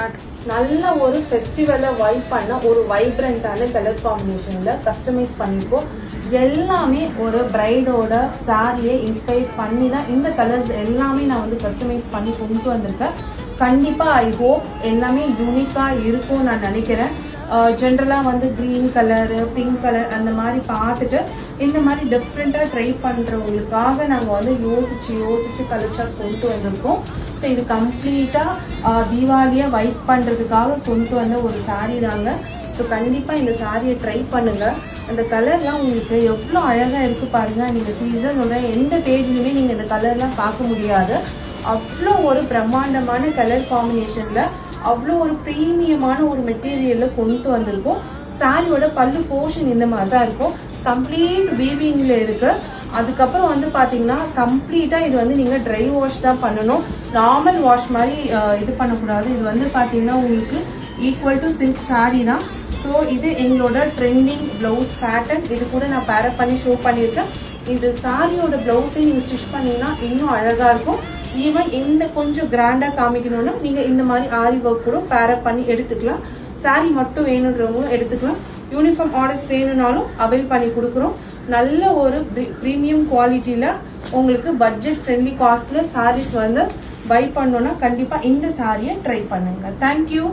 Black நல்ல ஒரு ஃபெஸ்டிவலை vibe பண்ண ஒரு வைப்ரண்டான கலர் காம்பினேஷனில் கஸ்டமைஸ் பண்ணியிருக்கோம். எல்லாமே ஒரு பிரைடோட சாரியை இன்ஸ்பயர் பண்ணி தான் இந்த கலர்ஸ் எல்லாமே நான் வந்து கஸ்டமைஸ் பண்ணி கொண்டு வந்திருக்கேன். கண்டிப்பாக ஐ ஹோப் எல்லாமே யூனிக்காக இருக்கும் நான் நினைக்கிறேன். ஜென்ரலாக வந்து க்ரீன் கலரு, பிங்க் கலர் அந்த மாதிரி பார்த்துட்டு இந்த மாதிரி டிஃப்ரெண்ட்டாக ட்ரை பண்ணுறவங்களுக்காக நாங்கள் வந்து யோசிச்சு கலெக்ஷன் கொண்டு வந்திருக்கோம். ஸோ இது கம்ப்ளீட்டாக தீபாவளியை வைப் பண்ணுறதுக்காக கொண்டு வந்த ஒரு சாரீ தாங்க. ஸோ கண்டிப்பாக இந்த சாரியை ட்ரை பண்ணுங்கள். அந்த கலர்லாம் உங்களுக்கு எவ்வளோ அழகாக இருக்குது பாருங்கள். நீங்கள் சீசனோட எந்த பேஜ்லையுமே நீங்கள் இந்த கலர்லாம் பார்க்க முடியாது. அவ்வளோ ஒரு பிரம்மாண்டமான கலர் காம்பினேஷனில் அவ்வளோ ஒரு ப்ரீமியமான ஒரு மெட்டீரியலில் கொண்டு வந்திருக்கோம். சாரியோட பல்லு போர்ஷன் இந்த மாதிரி தான் இருக்கும். கம்ப்ளீட் வீவிங்கில் இருக்குது. அதுக்கப்புறம் வந்து பார்த்தீங்கன்னா கம்ப்ளீட்டாக இது வந்து நீங்கள் ட்ரை வாஷ் தான் பண்ணணும். நார்மல் வாஷ் மாதிரி இது பண்ணக்கூடாது. இது வந்து பார்த்தீங்கன்னா உங்களுக்கு ஈக்குவல் டு சில்க் சாரீ தான். ஸோ இது எங்களோட ட்ரெண்டிங் ப்ளவுஸ் பேட்டர்ன். இது கூட நான் பேரப் பண்ணி ஷோ பண்ணியிருக்கேன். இது சாரியோட ப்ளவுஸை நீங்கள் ஸ்டிச் பண்ணிங்கன்னா இன்னும் அழகாக இருக்கும். ஈவன் இந்த கொஞ்சம் கிராண்டாக காமிக்கணும்னா நீங்கள் இந்த மாதிரி ஆரி ஒர்க் கூட பேரப் பண்ணி எடுத்துக்கலாம். சாரீ மட்டும் வேணுன்றவங்களும் எடுத்துக்கலாம். யூனிஃபார்ம் ஆர்டர்ஸ் வேணும்னாலும் அவைல் பண்ணி கொடுக்குறோம். நல்ல ஒரு ப்ரீமியம் குவாலிட்டியில் உங்களுக்கு பட்ஜெட் ஃப்ரெண்ட்லி காஸ்ட்டில் சாரீஸ் வந்து பை பண்ணோன்னா கண்டிப்பாக இந்த சாரியை ட்ரை பண்ணுங்கள். தேங்க்யூ.